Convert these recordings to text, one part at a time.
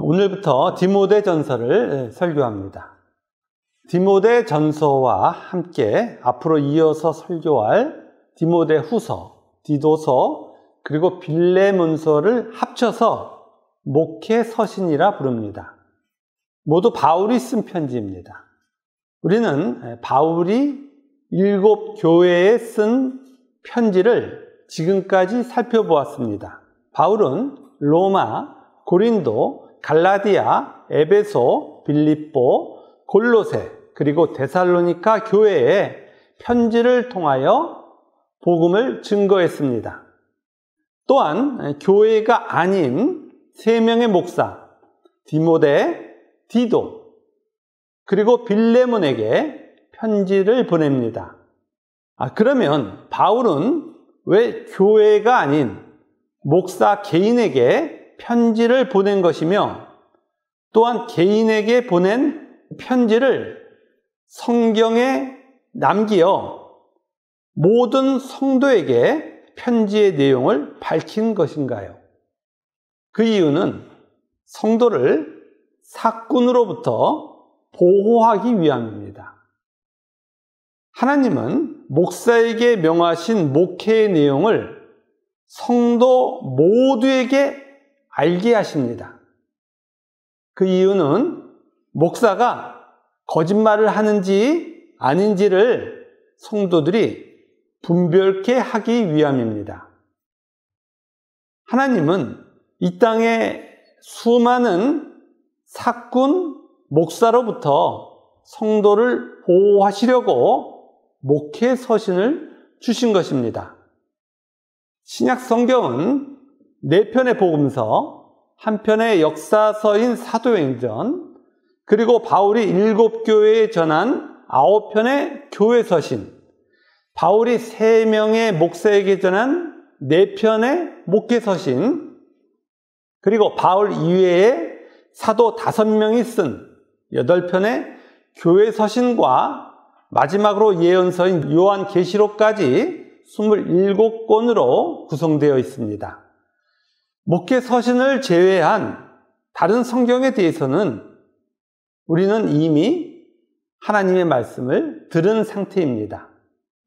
오늘부터 디모데전서를 설교합니다. 디모데전서와 함께 앞으로 이어서 설교할 디모데후서, 디도서, 그리고 빌레몬서를 합쳐서 목회서신이라 부릅니다. 모두 바울이 쓴 편지입니다. 우리는 바울이 7 교회에 쓴 편지를 지금까지 살펴보았습니다. 바울은 로마, 고린도, 갈라디아, 에베소, 빌립보, 골로새, 그리고 데살로니가 교회에 편지를 통하여 복음을 증거했습니다. 또한 교회가 아닌 3명의 목사, 디모데, 디도, 그리고 빌레몬에게 편지를 보냅니다. 그러면 바울은 왜 교회가 아닌 목사 개인에게 편지를 보낸 것이며, 또한 개인에게 보낸 편지를 성경에 남기어 모든 성도에게 편지의 내용을 밝힌 것인가요? 그 이유는 성도를 사꾼으로부터 보호하기 위함입니다. 하나님은 목사에게 명하신 목회의 내용을 성도 모두에게 알게 하십니다. 그 이유는 목사가 거짓말을 하는지 아닌지를 성도들이 분별케 하기 위함입니다. 하나님은 이 땅에 수많은 사꾼, 목사로부터 성도를 보호하시려고 목회 서신을 주신 것입니다. 신약 성경은 4편의 복음서, 1편의 역사서인 사도행전, 그리고 바울이 7 교회에 전한 9편의 교회 서신, 바울이 3명의 목사에게 전한 4편의 목회 서신, 그리고 바울 이외에 사도 5명이 쓴 8편의 교회 서신과 마지막으로 예언서인 요한계시록까지 27권으로 구성되어 있습니다. 목회 서신을 제외한 다른 성경에 대해서는 우리는 이미 하나님의 말씀을 들은 상태입니다.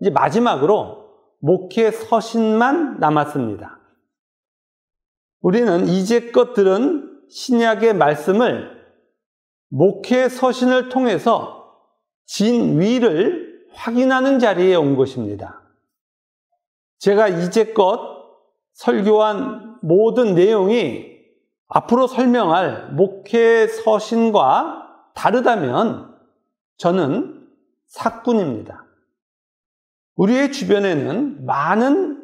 이제 마지막으로 목회 서신만 남았습니다. 우리는 이제껏 들은 신약의 말씀을 목회 서신을 통해서 진위를 확인하는 자리에 온 것입니다. 제가 이제껏 설교한 모든 내용이 앞으로 설명할 목회 서신과 다르다면 저는 사꾼입니다. 우리의 주변에는 많은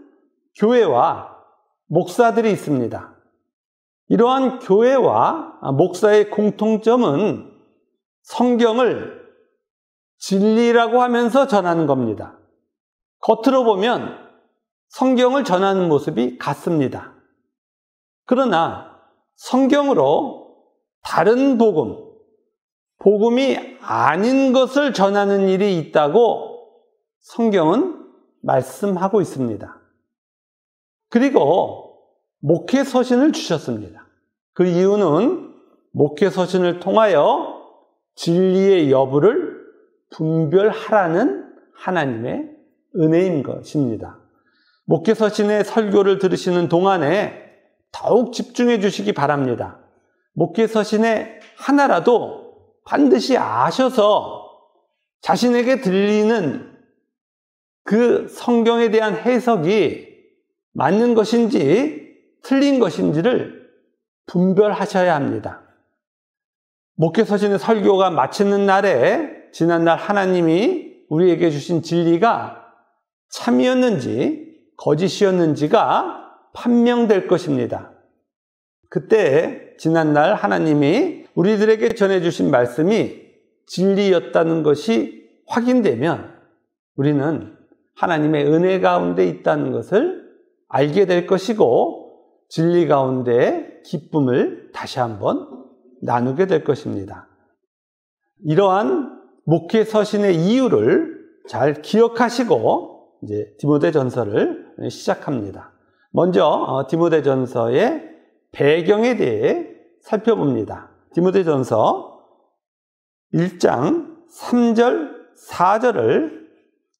교회와 목사들이 있습니다. 이러한 교회와 목사의 공통점은 성경을 진리라고 하면서 전하는 겁니다. 겉으로 보면 성경을 전하는 모습이 같습니다. 그러나 성경으로 다른 복음이 아닌 것을 전하는 일이 있다고 성경은 말씀하고 있습니다. 그리고 목회 서신을 주셨습니다. 그 이유는 목회 서신을 통하여 진리의 여부를 분별하라는 하나님의 은혜인 것입니다. 목회 서신의 설교를 들으시는 동안에 더욱 집중해 주시기 바랍니다. 목회 서신의 하나라도 반드시 아셔서 자신에게 들리는 그 성경에 대한 해석이 맞는 것인지 틀린 것인지를 분별하셔야 합니다. 목회 서신의 설교가 마치는 날에 지난날 하나님이 우리에게 주신 진리가 참이었는지 거짓이었는지가 판명될 것입니다. 그때 지난날 하나님이 우리들에게 전해주신 말씀이 진리였다는 것이 확인되면 우리는 하나님의 은혜 가운데 있다는 것을 알게 될 것이고 진리 가운데 기쁨을 다시 한번 나누게 될 것입니다. 이러한 목회 서신의 이유를 잘 기억하시고 이제 디모데전서를 시작합니다. 먼저 디모데전서의 배경에 대해 살펴봅니다. 디모데전서 1장 3절, 4절을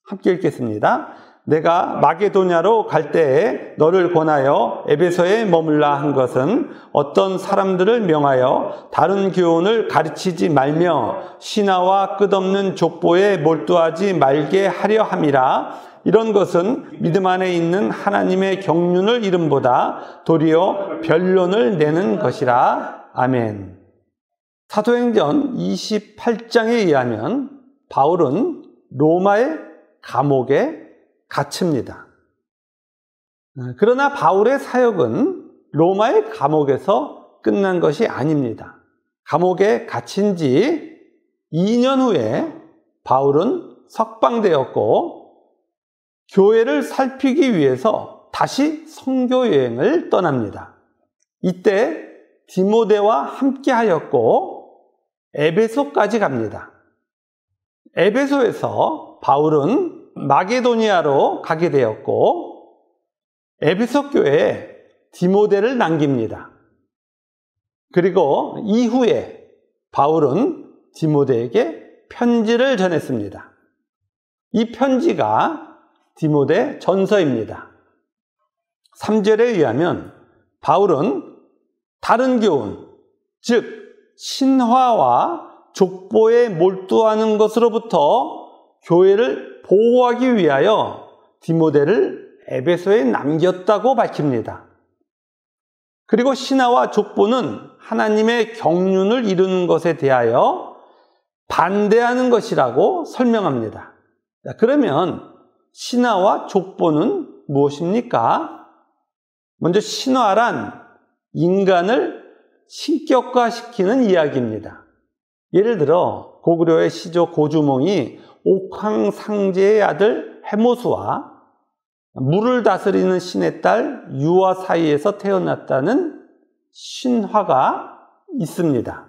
함께 읽겠습니다. 내가 마게도냐로 갈 때에 너를 권하여 에베소에 머물라 한 것은 어떤 사람들을 명하여 다른 교훈을 가르치지 말며 신하와 끝없는 족보에 몰두하지 말게 하려 함이라. 이런 것은 믿음 안에 있는 하나님의 경륜을 이름보다 도리어 변론을 내는 것이라. 아멘. 사도행전 28장에 의하면 바울은 로마의 감옥에 갇힙니다. 그러나 바울의 사역은 로마의 감옥에서 끝난 것이 아닙니다. 감옥에 갇힌 지 2년 후에 바울은 석방되었고 교회를 살피기 위해서 다시 선교 여행을 떠납니다. 이때 디모데와 함께 하였고 에베소까지 갑니다. 에베소에서 바울은 마게도니아로 가게 되었고 에베소 교회에 디모데를 남깁니다. 그리고 이후에 바울은 디모데에게 편지를 전했습니다. 이 편지가 디모데 전서입니다. 3절에 의하면 바울은 다른 교훈, 즉 신화와 족보에 몰두하는 것으로부터 교회를 보호하기 위하여 디모데를 에베소에 남겼다고 밝힙니다. 그리고 신화와 족보는 하나님의 경륜을 이루는 것에 대하여 반대하는 것이라고 설명합니다. 그러면 신화와 족보는 무엇입니까? 먼저 신화란 인간을 신격화시키는 이야기입니다. 예를 들어 고구려의 시조 고주몽이 옥황상제의 아들 해모수와 물을 다스리는 신의 딸 유아 사이에서 태어났다는 신화가 있습니다.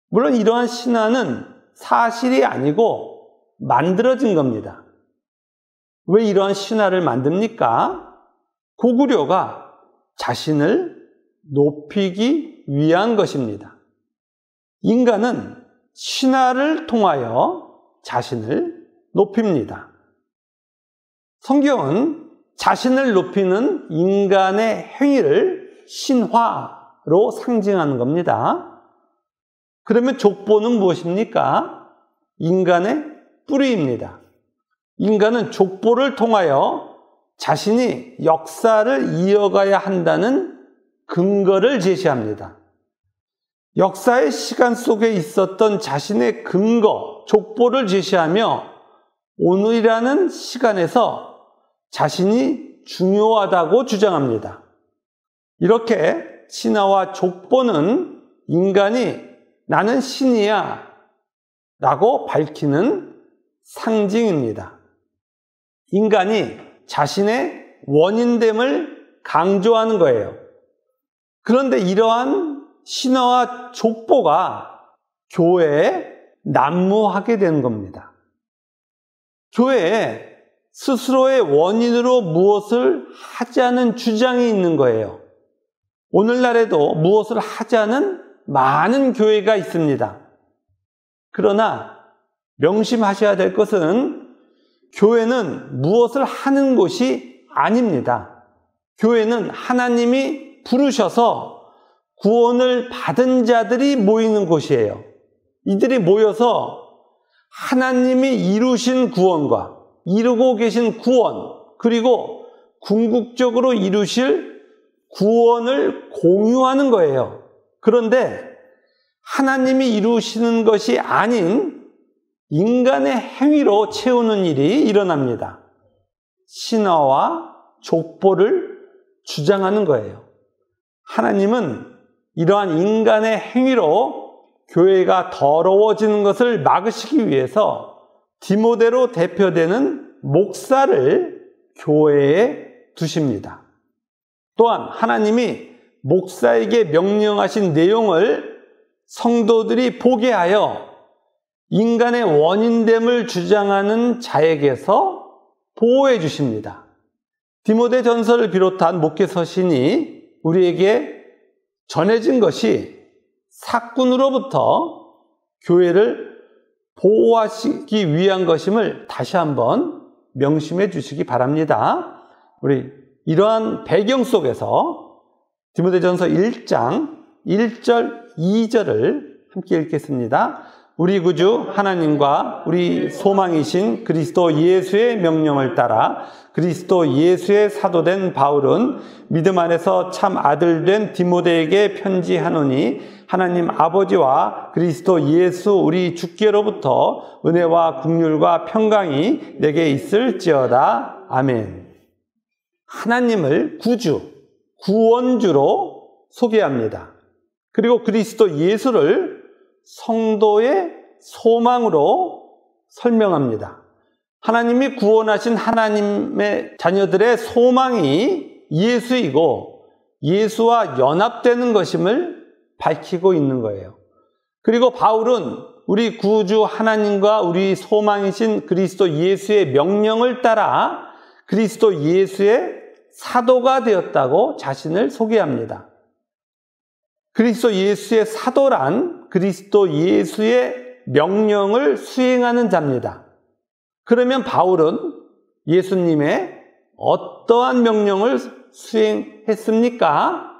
물론 이러한 신화는 사실이 아니고 만들어진 겁니다. 왜 이러한 신화를 만듭니까? 고구려가 자신을 높이기 위한 것입니다. 인간은 신화를 통하여 자신을 높입니다. 성경은 자신을 높이는 인간의 행위를 신화로 상징하는 겁니다. 그러면 족보는 무엇입니까? 인간의 뿌리입니다. 인간은 족보를 통하여 자신이 역사를 이어가야 한다는 근거를 제시합니다. 역사의 시간 속에 있었던 자신의 근거, 족보를 제시하며 오늘이라는 시간에서 자신이 중요하다고 주장합니다. 이렇게 신화와 족보는 인간이 나는 신이야 라고 밝히는 상징입니다. 인간이 자신의 원인됨을 강조하는 거예요. 그런데 이러한 신화와 족보가 교회에 난무하게 된 겁니다. 교회에 스스로의 원인으로 무엇을 하자는 주장이 있는 거예요. 오늘날에도 무엇을 하자는 많은 교회가 있습니다. 그러나 명심하셔야 될 것은 교회는 무엇을 하는 곳이 아닙니다. 교회는 하나님이 부르셔서 구원을 받은 자들이 모이는 곳이에요. 이들이 모여서 하나님이 이루신 구원과 이루고 계신 구원, 그리고 궁극적으로 이루실 구원을 공유하는 거예요. 그런데 하나님이 이루시는 것이 아닌 인간의 행위로 채우는 일이 일어납니다. 신화와 족보를 주장하는 거예요. 하나님은 이러한 인간의 행위로 교회가 더러워지는 것을 막으시기 위해서 디모데로 대표되는 목사를 교회에 두십니다. 또한 하나님이 목사에게 명령하신 내용을 성도들이 보게 하여 인간의 원인됨을 주장하는 자에게서 보호해 주십니다. 디모데 전서를 비롯한 목회 서신이 우리에게 전해진 것이 사꾼으로부터 교회를 보호하시기 위한 것임을 다시 한번 명심해 주시기 바랍니다. 우리 이러한 배경 속에서 디모데전서 1장 1절 2절을 함께 읽겠습니다. 우리 구주 하나님과 우리 소망이신 그리스도 예수의 명령을 따라 그리스도 예수의 사도된 바울은 믿음 안에서 참 아들 된 디모데에게 편지하노니 하나님 아버지와 그리스도 예수 우리 주께로부터 은혜와 긍휼과 평강이 내게 있을지어다. 아멘. 하나님을 구주, 구원주로 소개합니다. 그리고 그리스도 예수를 성도의 소망으로 설명합니다. 하나님이 구원하신 하나님의 자녀들의 소망이 예수이고 예수와 연합되는 것임을 밝히고 있는 거예요. 그리고 바울은 우리 구주 하나님과 우리 소망이신 그리스도 예수의 명령을 따라 그리스도 예수의 사도가 되었다고 자신을 소개합니다. 그리스도 예수의 사도란 그리스도 예수의 명령을 수행하는 자입니다. 그러면 바울은 예수님의 어떠한 명령을 수행했습니까?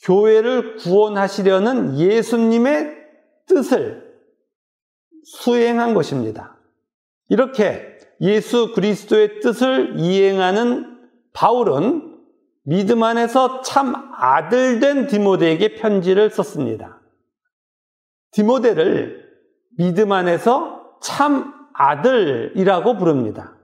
교회를 구원하시려는 예수님의 뜻을 수행한 것입니다. 이렇게 예수 그리스도의 뜻을 이행하는 바울은 믿음 안에서 참 아들 된 디모데에게 편지를 썼습니다. 디모데를 믿음 안에서 참 아들이라고 부릅니다.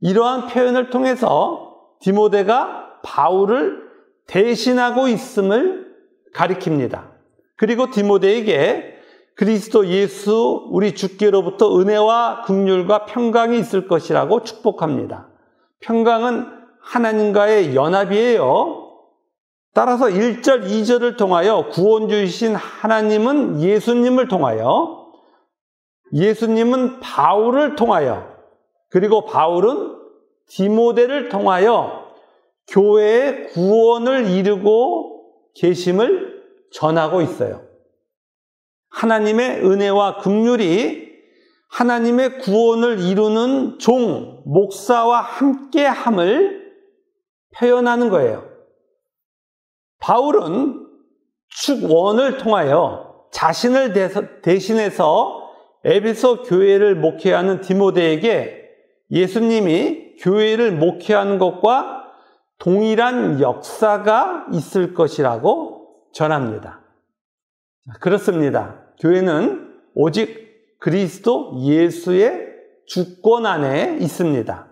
이러한 표현을 통해서 디모데가 바울을 대신하고 있음을 가리킵니다. 그리고 디모데에게 그리스도 예수 우리 주께로부터 은혜와 긍휼과 평강이 있을 것이라고 축복합니다. 평강은 하나님과의 연합이에요. 따라서 1절, 2절을 통하여 구원주이신 하나님은 예수님을 통하여, 예수님은 바울을 통하여, 그리고 바울은 디모데를 통하여 교회의 구원을 이루고 계심을 전하고 있어요. 하나님의 은혜와 긍휼이 하나님의 구원을 이루는 종, 목사와 함께함을 표현하는 거예요. 바울은 축원을 통하여 자신을 대신해서 에베소 교회를 목회하는 디모데에게 예수님이 교회를 목회하는 것과 동일한 역사가 있을 것이라고 전합니다. 그렇습니다. 교회는 오직 그리스도 예수의 주권 안에 있습니다.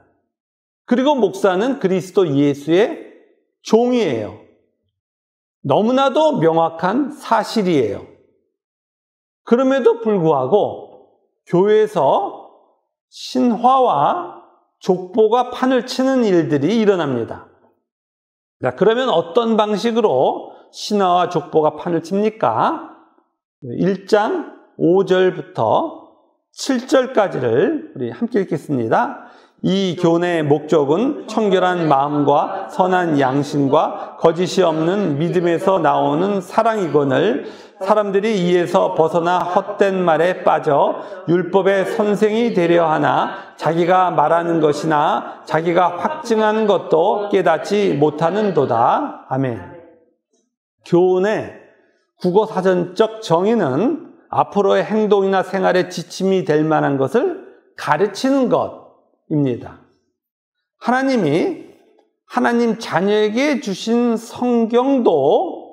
그리고 목사는 그리스도 예수의 종이에요. 너무나도 명확한 사실이에요. 그럼에도 불구하고 교회에서 신화와 족보가 판을 치는 일들이 일어납니다. 자, 그러면 어떤 방식으로 신화와 족보가 판을 칩니까? 1장 5절부터 7절까지를 우리 함께 읽겠습니다. 이 교훈의 목적은 청결한 마음과 선한 양심과 거짓이 없는 믿음에서 나오는 사랑이거늘 사람들이 이에서 벗어나 헛된 말에 빠져 율법의 선생이 되려 하나 자기가 말하는 것이나 자기가 확증하는 것도 깨닫지 못하는도다. 아멘. 교훈의 국어사전적 정의는 앞으로의 행동이나 생활의 지침이 될 만한 것을 가르치는 것입니다. 하나님이 하나님 자녀에게 주신 성경도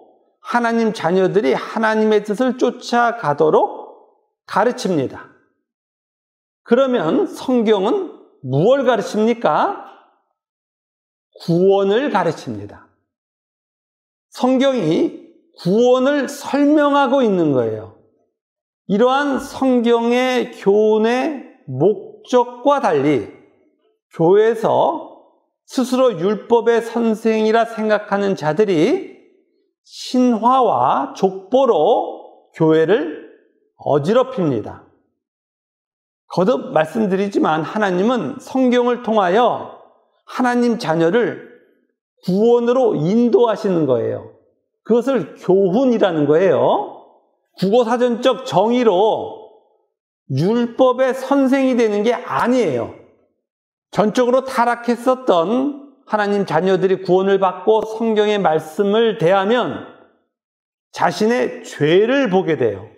하나님 자녀들이 하나님의 뜻을 쫓아가도록 가르칩니다. 그러면 성경은 무엇을 가르칩니까? 구원을 가르칩니다. 성경이 구원을 설명하고 있는 거예요. 이러한 성경의 교훈의 목적과 달리 교회에서 스스로 율법의 선생이라 생각하는 자들이 신화와 족보로 교회를 어지럽힙니다. 거듭 말씀드리지만 하나님은 성경을 통하여 하나님 자녀를 구원으로 인도하시는 거예요. 그것을 교훈이라는 거예요. 국어사전적 정의로 율법의 선생이 되는 게 아니에요. 전적으로 타락했었던 하나님 자녀들이 구원을 받고 성경의 말씀을 대하면 자신의 죄를 보게 돼요.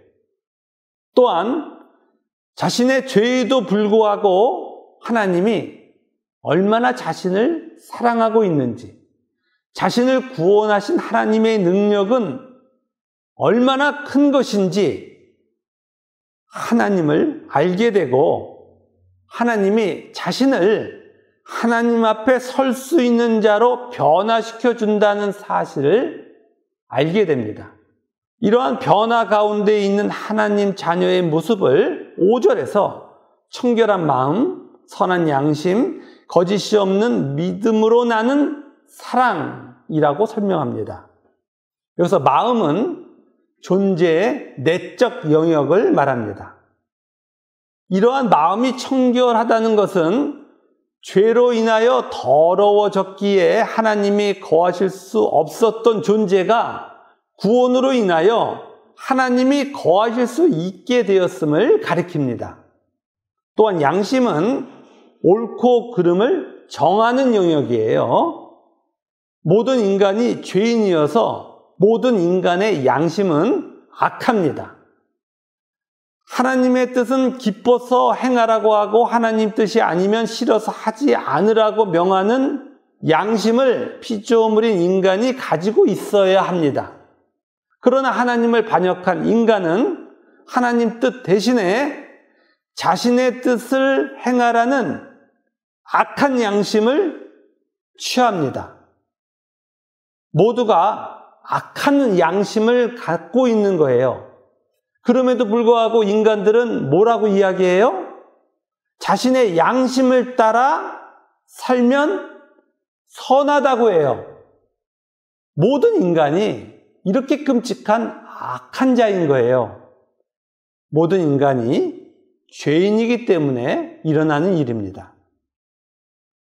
또한 자신의 죄에도 불구하고 하나님이 얼마나 자신을 사랑하고 있는지, 자신을 구원하신 하나님의 능력은 얼마나 큰 것인지 하나님을 알게 되고, 하나님이 자신을 하나님 앞에 설 수 있는 자로 변화시켜 준다는 사실을 알게 됩니다. 이러한 변화 가운데 있는 하나님 자녀의 모습을 5절에서 청결한 마음, 선한 양심, 거짓이 없는 믿음으로 나는 사랑이라고 설명합니다. 여기서 마음은 존재의 내적 영역을 말합니다. 이러한 마음이 청결하다는 것은 죄로 인하여 더러워졌기에 하나님이 거하실 수 없었던 존재가 구원으로 인하여 하나님이 거하실 수 있게 되었음을 가리킵니다. 또한 양심은 옳고 그름을 정하는 영역이에요. 모든 인간이 죄인이어서 모든 인간의 양심은 악합니다. 하나님의 뜻은 기뻐서 행하라고 하고 하나님 뜻이 아니면 싫어서 하지 않으라고 명하는 양심을 피조물인 인간이 가지고 있어야 합니다. 그러나 하나님을 반역한 인간은 하나님 뜻 대신에 자신의 뜻을 행하라는 악한 양심을 취합니다. 모두가 악한 양심을 갖고 있는 거예요. 그럼에도 불구하고 인간들은 뭐라고 이야기해요? 자신의 양심을 따라 살면 선하다고 해요. 모든 인간이 이렇게 끔찍한 악한 자인 거예요. 모든 인간이 죄인이기 때문에 일어나는 일입니다.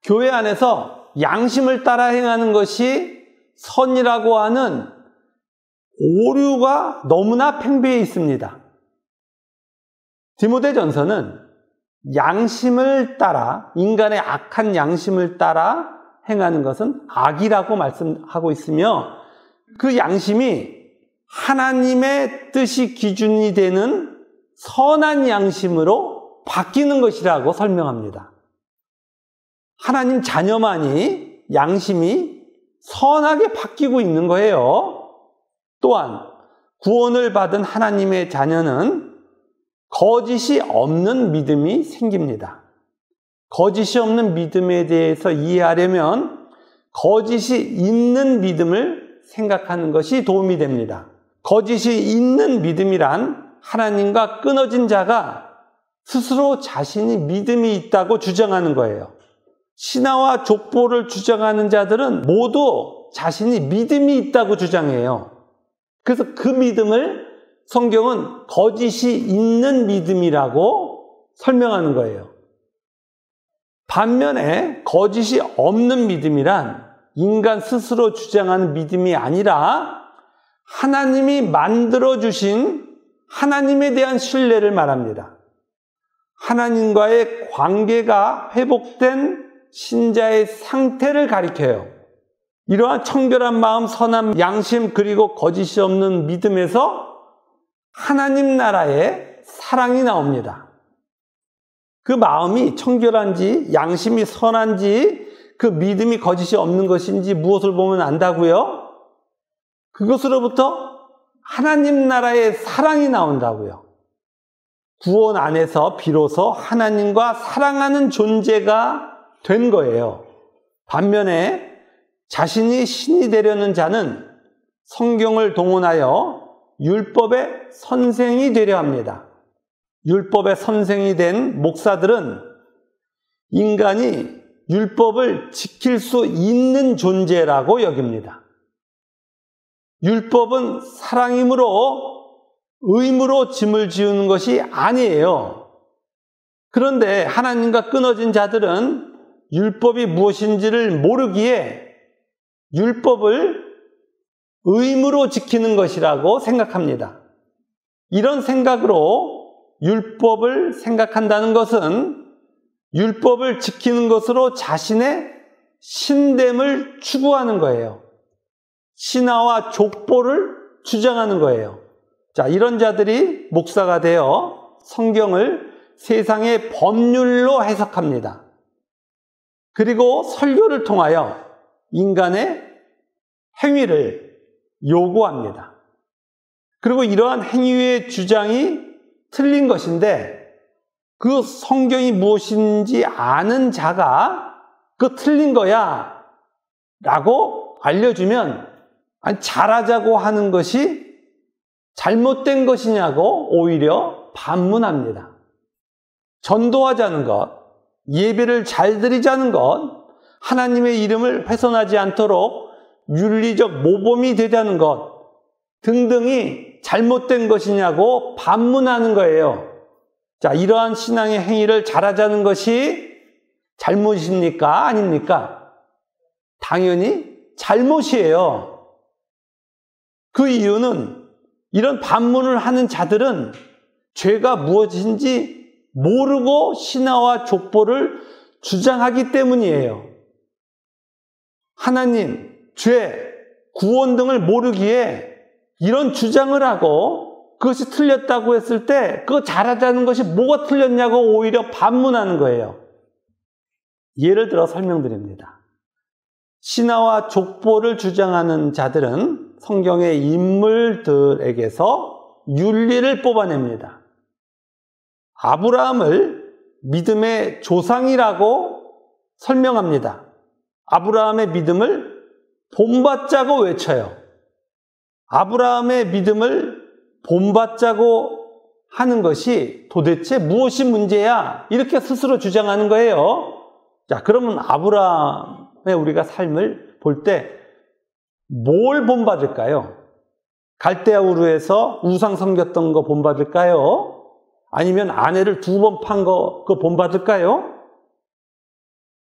교회 안에서 양심을 따라 행하는 것이 선이라고 하는 오류가 너무나 팽배해 있습니다. 디모데전서는 양심을 따라, 인간의 악한 양심을 따라 행하는 것은 악이라고 말씀하고 있으며, 그 양심이 하나님의 뜻이 기준이 되는 선한 양심으로 바뀌는 것이라고 설명합니다. 하나님 자녀만이 양심이 선하게 바뀌고 있는 거예요. 또한 구원을 받은 하나님의 자녀는 거짓이 없는 믿음이 생깁니다. 거짓이 없는 믿음에 대해서 이해하려면 거짓이 있는 믿음을 생각하는 것이 도움이 됩니다. 거짓이 있는 믿음이란 하나님과 끊어진 자가 스스로 자신이 믿음이 있다고 주장하는 거예요. 신화와 족보를 주장하는 자들은 모두 자신이 믿음이 있다고 주장해요. 그래서 그 믿음을 성경은 거짓이 있는 믿음이라고 설명하는 거예요. 반면에 거짓이 없는 믿음이란 인간 스스로 주장하는 믿음이 아니라 하나님이 만들어주신 하나님에 대한 신뢰를 말합니다. 하나님과의 관계가 회복된 신자의 상태를 가리켜요. 이러한 청결한 마음, 선한 양심, 그리고 거짓이 없는 믿음에서 하나님 나라의 사랑이 나옵니다. 그 마음이 청결한지, 양심이 선한지, 그 믿음이 거짓이 없는 것인지 무엇을 보면 안다고요? 그것으로부터 하나님 나라의 사랑이 나온다고요. 구원 안에서 비로소 하나님과 사랑하는 존재가 된 거예요. 반면에 자신이 신이 되려는 자는 성경을 동원하여 율법의 선생이 되려 합니다. 율법의 선생이 된 목사들은 인간이 율법을 지킬 수 있는 존재라고 여깁니다. 율법은 사랑이므로 의무로 짐을 지우는 것이 아니에요. 그런데 하나님과 끊어진 자들은 율법이 무엇인지를 모르기에 율법을 의무로 지키는 것이라고 생각합니다. 이런 생각으로 율법을 생각한다는 것은 율법을 지키는 것으로 자신의 신됨을 추구하는 거예요. 신화와 족보를 주장하는 거예요. 자, 이런 자들이 목사가 되어 성경을 세상의 법률로 해석합니다. 그리고 설교를 통하여 인간의 행위를 요구합니다. 그리고 이러한 행위의 주장이 틀린 것인데 그 성경이 무엇인지 아는 자가 그 틀린 거야 라고 알려주면 잘하자고 하는 것이 잘못된 것이냐고 오히려 반문합니다. 전도하자는 것, 예배를 잘 드리자는 것, 하나님의 이름을 훼손하지 않도록 윤리적 모범이 되자는 것 등등이 잘못된 것이냐고 반문하는 거예요. 자, 이러한 신앙의 행위를 잘하자는 것이 잘못입니까? 아닙니까? 당연히 잘못이에요. 그 이유는 이런 반문을 하는 자들은 죄가 무엇인지 모르고 신화와 족보를 주장하기 때문이에요. 하나님, 죄, 구원 등을 모르기에 이런 주장을 하고 그것이 틀렸다고 했을 때 그거 잘하자는 것이 뭐가 틀렸냐고 오히려 반문하는 거예요. 예를 들어 설명드립니다. 신화와 족보를 주장하는 자들은 성경의 인물들에게서 윤리를 뽑아냅니다. 아브라함을 믿음의 조상이라고 설명합니다. 아브라함의 믿음을 본받자고 외쳐요. 아브라함의 믿음을 본받자고 하는 것이 도대체 무엇이 문제야? 이렇게 스스로 주장하는 거예요. 자, 그러면 아브라함의 우리가 삶을 볼 때 뭘 본받을까요? 갈대아 우르에서 우상 섬겼던 거 본받을까요? 아니면 아내를 2번 판 거 그거 본받을까요?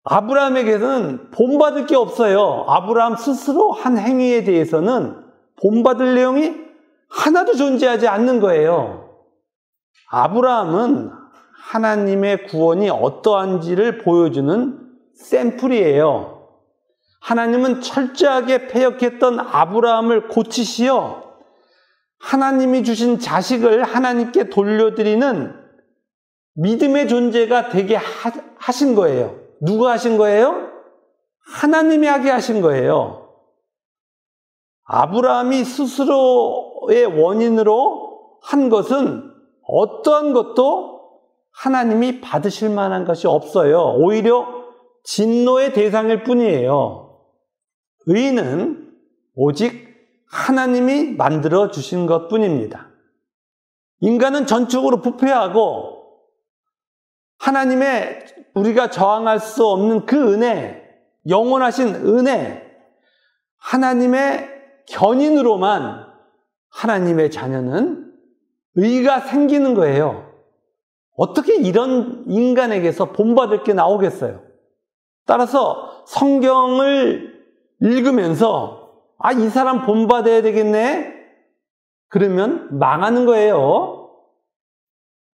아브라함에게는 본받을 게 없어요. 아브라함 스스로 한 행위에 대해서는 본받을 내용이 하나도 존재하지 않는 거예요. 아브라함은 하나님의 구원이 어떠한지를 보여주는 샘플이에요. 하나님은 철저하게 패역했던 아브라함을 고치시어 하나님이 주신 자식을 하나님께 돌려드리는 믿음의 존재가 되게 하신 거예요. 누가 하신 거예요? 하나님이 하게 하신 거예요. 아브라함이 스스로의 원인으로 한 것은 어떠한 것도 하나님이 받으실 만한 것이 없어요. 오히려 진노의 대상일 뿐이에요. 의인은 오직 하나님이 만들어 주신 것 뿐입니다. 인간은 전적으로 부패하고 하나님의 우리가 저항할 수 없는 그 은혜, 영원하신 은혜, 하나님의 견인으로만 하나님의 자녀는 의가 생기는 거예요. 어떻게 이런 인간에게서 본받을 게 나오겠어요? 따라서 성경을 읽으면서 이 사람 본받아야 되겠네? 그러면 망하는 거예요.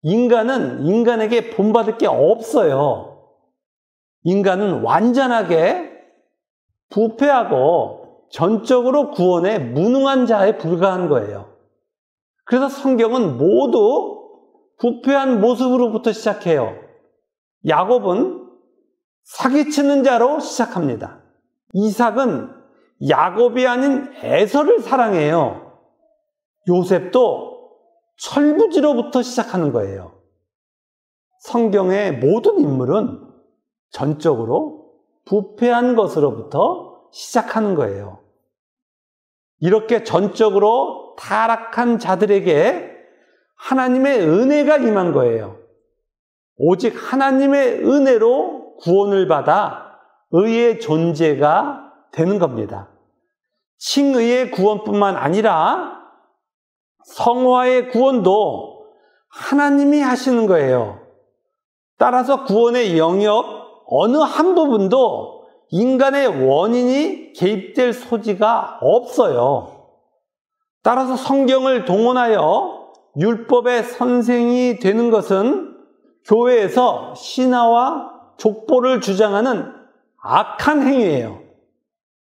인간은 인간에게 본받을 게 없어요. 인간은 완전하게 부패하고 전적으로 구원에 무능한 자에 불과한 거예요. 그래서 성경은 모두 부패한 모습으로부터 시작해요. 야곱은 사기치는 자로 시작합니다. 이삭은 야곱이 아닌 에서를 사랑해요. 요셉도 철부지로부터 시작하는 거예요. 성경의 모든 인물은 전적으로 부패한 것으로부터 시작하는 거예요. 이렇게 전적으로 타락한 자들에게 하나님의 은혜가 임한 거예요. 오직 하나님의 은혜로 구원을 받아 의의 존재가 되는 겁니다. 칭의의 구원뿐만 아니라 성화의 구원도 하나님이 하시는 거예요. 따라서 구원의 영역 어느 한 부분도 인간의 원인이 개입될 소지가 없어요. 따라서 성경을 동원하여 율법의 선생이 되는 것은 교회에서 신화와 족보를 주장하는 악한 행위예요.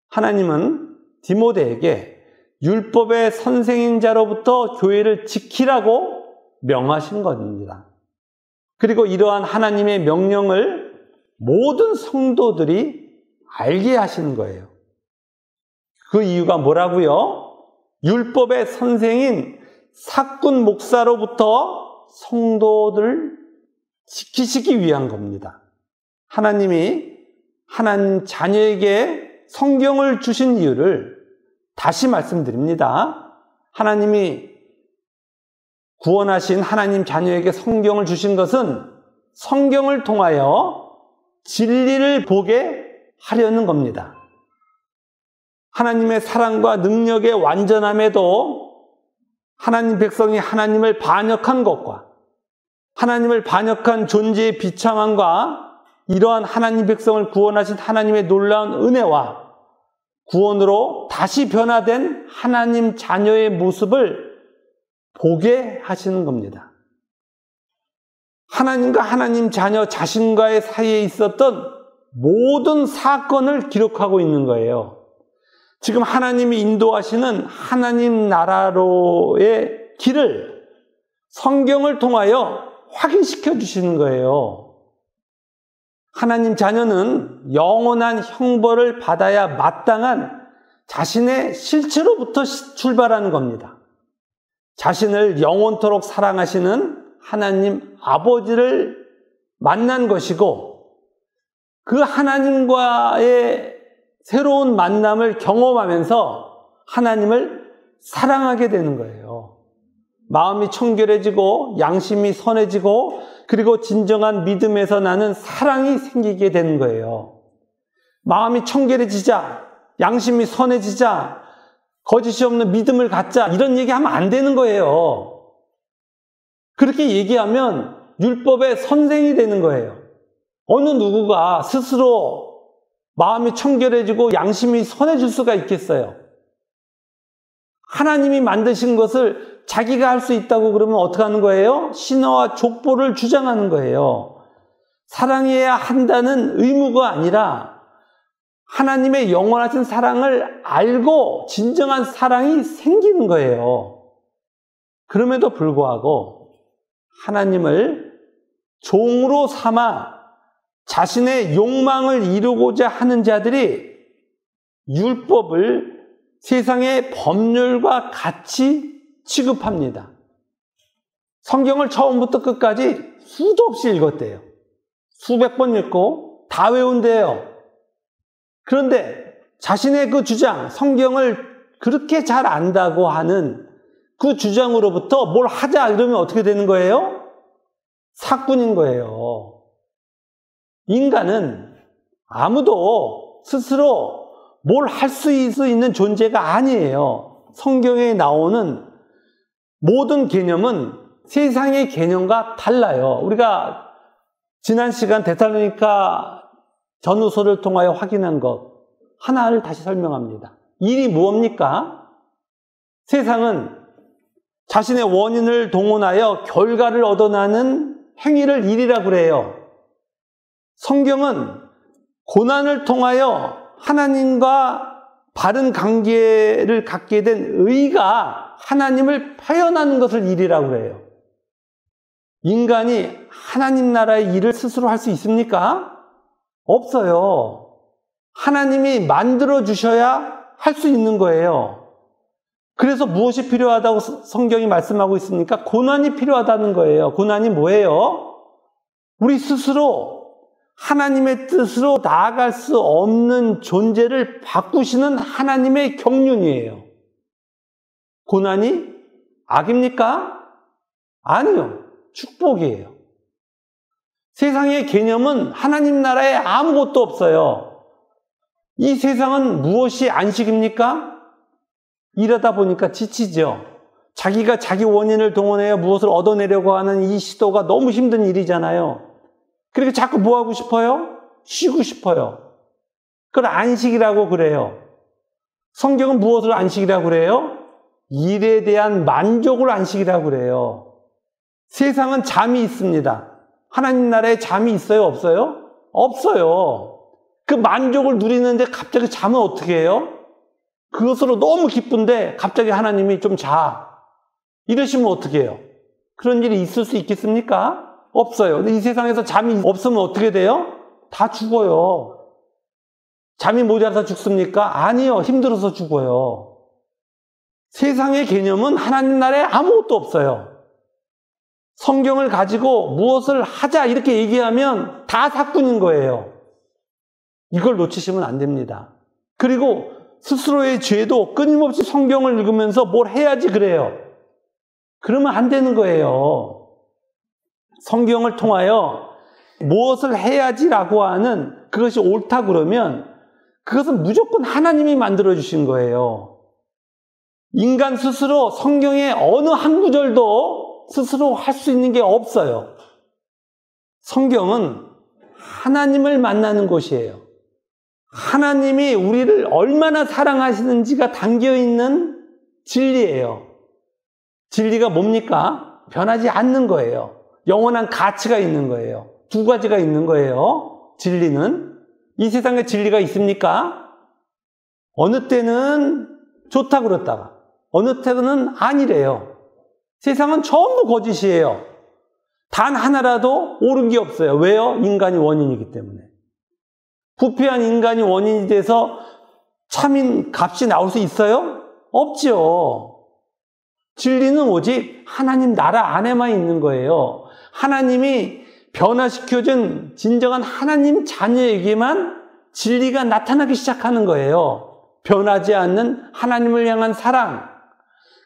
하나님은 디모데에게 율법의 선생인 자로부터 교회를 지키라고 명하신 겁니다. 그리고 이러한 하나님의 명령을 모든 성도들이 알게 하시는 거예요. 그 이유가 뭐라고요? 율법의 선생인 사꾼 목사로부터 성도들을 지키시기 위한 겁니다. 하나님이 하나님 자녀에게 성경을 주신 이유를 다시 말씀드립니다. 하나님이 구원하신 하나님 자녀에게 성경을 주신 것은 성경을 통하여 진리를 보게 하려는 겁니다. 하나님의 사랑과 능력의 완전함에도 하나님 백성이 하나님을 반역한 것과 하나님을 반역한 존재의 비참함과 이러한 하나님 백성을 구원하신 하나님의 놀라운 은혜와 구원으로 다시 변화된 하나님 자녀의 모습을 보게 하시는 겁니다. 하나님과 하나님 자녀 자신과의 사이에 있었던 모든 사건을 기록하고 있는 거예요. 지금 하나님이 인도하시는 하나님 나라로의 길을 성경을 통하여 확인시켜 주시는 거예요. 하나님 자녀는 영원한 형벌을 받아야 마땅한 자신의 실체로부터 출발하는 겁니다. 자신을 영원토록 사랑하시는 하나님 아버지를 만난 것이고 그 하나님과의 새로운 만남을 경험하면서 하나님을 사랑하게 되는 거예요. 마음이 청결해지고 양심이 선해지고 그리고 진정한 믿음에서 나는 사랑이 생기게 되는 거예요. 마음이 청결해지자, 양심이 선해지자, 거짓이 없는 믿음을 갖자 이런 얘기하면 안 되는 거예요. 그렇게 얘기하면 율법의 선생이 되는 거예요. 어느 누구가 스스로 마음이 청결해지고 양심이 선해질 수가 있겠어요? 하나님이 만드신 것을 자기가 할 수 있다고 그러면 어떻게 하는 거예요? 신화와 족보를 주장하는 거예요. 사랑해야 한다는 의무가 아니라 하나님의 영원하신 사랑을 알고 진정한 사랑이 생기는 거예요. 그럼에도 불구하고 하나님을 종으로 삼아 자신의 욕망을 이루고자 하는 자들이 율법을 세상의 법률과 같이 취급합니다. 성경을 처음부터 끝까지 수도 없이 읽었대요. 수백 번 읽고 다 외운대요. 그런데 자신의 그 주장, 성경을 그렇게 잘 안다고 하는 그 주장으로부터 뭘 하자 이러면 어떻게 되는 거예요? 사꾼인 거예요. 인간은 아무도 스스로 뭘 할 수 있는 존재가 아니에요. 성경에 나오는 모든 개념은 세상의 개념과 달라요. 우리가 지난 시간 데살로니가 전후서를 통하여 확인한 것 하나를 다시 설명합니다. 일이 무엇입니까? 세상은 자신의 원인을 동원하여 결과를 얻어나는 행위를 일이라고 그래요. 성경은 고난을 통하여 하나님과 바른 관계를 갖게 된 의가 하나님을 표현하는 것을 일이라고 해요. 인간이 하나님 나라의 일을 스스로 할 수 있습니까? 없어요. 하나님이 만들어 주셔야 할 수 있는 거예요. 그래서 무엇이 필요하다고 성경이 말씀하고 있습니까? 고난이 필요하다는 거예요. 고난이 뭐예요? 우리 스스로 하나님의 뜻으로 나아갈 수 없는 존재를 바꾸시는 하나님의 경륜이에요. 고난이 악입니까? 아니요. 축복이에요. 세상의 개념은 하나님 나라에 아무것도 없어요. 이 세상은 무엇이 안식입니까? 일하다 보니까 지치죠. 자기가 자기 원인을 동원해서 무엇을 얻어내려고 하는 이 시도가 너무 힘든 일이잖아요. 그러니까 자꾸 뭐 하고 싶어요? 쉬고 싶어요. 그걸 안식이라고 그래요. 성경은 무엇을 안식이라고 그래요? 일에 대한 만족을 안식이라고 그래요. 세상은 잠이 있습니다. 하나님 나라에 잠이 있어요? 없어요? 없어요. 그 만족을 누리는데 갑자기 잠은 어떻게 해요? 그것으로 너무 기쁜데 갑자기 하나님이 좀 자. 이러시면 어떻게 해요? 그런 일이 있을 수 있겠습니까? 없어요. 근데 이 세상에서 잠이 없으면 어떻게 돼요? 다 죽어요. 잠이 모자라서 죽습니까? 아니요. 힘들어서 죽어요. 세상의 개념은 하나님 나라에 아무것도 없어요. 성경을 가지고 무엇을 하자 이렇게 얘기하면 다 사꾼인 거예요. 이걸 놓치시면 안 됩니다. 그리고 스스로의 죄도 끊임없이 성경을 읽으면서 뭘 해야지 그래요. 그러면 안 되는 거예요. 성경을 통하여 무엇을 해야지라고 하는 그것이 옳다 그러면 그것은 무조건 하나님이 만들어주신 거예요. 인간 스스로 성경의 어느 한 구절도 스스로 할 수 있는 게 없어요. 성경은 하나님을 만나는 곳이에요. 하나님이 우리를 얼마나 사랑하시는지가 담겨있는 진리예요. 진리가 뭡니까? 변하지 않는 거예요. 영원한 가치가 있는 거예요. 두 가지가 있는 거예요. 진리는. 이 세상에 진리가 있습니까? 어느 때는 좋다 그랬다가 어느 때는 아니래요. 세상은 전부 거짓이에요. 단 하나라도 옳은 게 없어요. 왜요? 인간이 원인이기 때문에. 부패한 인간이 원인이 돼서 참인 값이 나올 수 있어요? 없죠. 진리는 오직 하나님 나라 안에만 있는 거예요. 하나님이 변화시켜준 진정한 하나님 자녀에게만 진리가 나타나기 시작하는 거예요. 변하지 않는 하나님을 향한 사랑.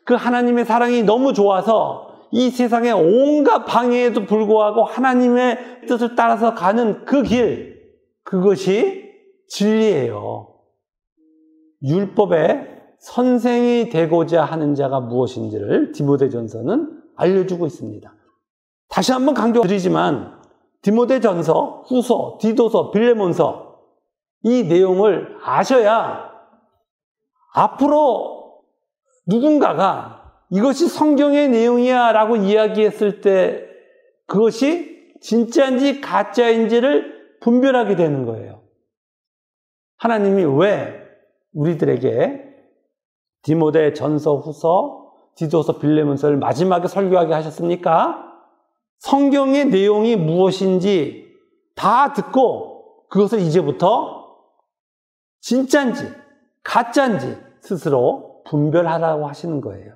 그 하나님의 사랑이 너무 좋아서 이 세상의 온갖 방해에도 불구하고 하나님의 뜻을 따라서 가는 그 길, 그것이 진리예요. 율법의 선생이 되고자 하는 자가 무엇인지를 디모데전서는 알려주고 있습니다. 다시 한번 강조드리지만 디모데전서, 후서, 디도서, 빌레몬서 이 내용을 아셔야 앞으로 누군가가 이것이 성경의 내용이야 라고 이야기했을 때 그것이 진짜인지 가짜인지를 분별하게 되는 거예요. 하나님이 왜 우리들에게 디모데 전서, 후서, 디도서, 빌레몬서를 마지막에 설교하게 하셨습니까? 성경의 내용이 무엇인지 다 듣고 그것을 이제부터 진짜인지 가짜인지 스스로 분별하라고 하시는 거예요.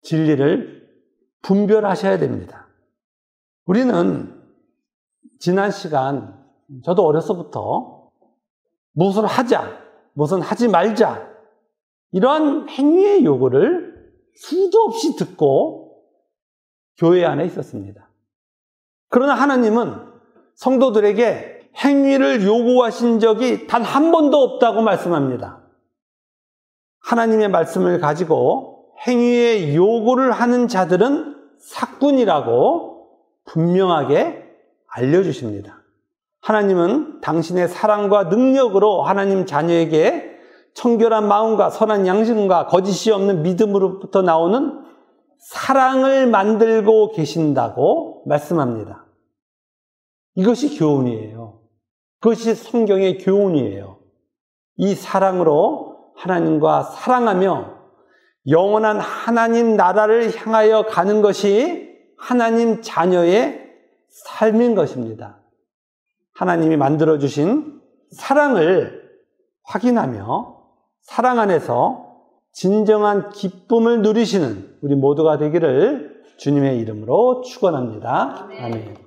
진리를 분별하셔야 됩니다. 우리는 지난 시간 저도 어려서부터 무엇을 하자, 무엇은 하지 말자 이러한 행위의 요구를 수도 없이 듣고 교회 안에 있었습니다. 그러나 하나님은 성도들에게 행위를 요구하신 적이 단 한 번도 없다고 말씀합니다. 하나님의 말씀을 가지고 행위의 요구를 하는 자들은 사꾼이라고 분명하게 알려주십니다. 하나님은 당신의 사랑과 능력으로 하나님 자녀에게 청결한 마음과 선한 양심과 거짓이 없는 믿음으로부터 나오는 사랑을 만들고 계신다고 말씀합니다. 이것이 교훈이에요. 그것이 성경의 교훈이에요. 이 사랑으로 하나님과 사랑하며 영원한 하나님 나라를 향하여 가는 것이 하나님 자녀의 삶인 것입니다. 하나님이 만들어주신 사랑을 확인하며 사랑 안에서 진정한 기쁨을 누리시는 우리 모두가 되기를 주님의 이름으로 축원합니다. 아멘.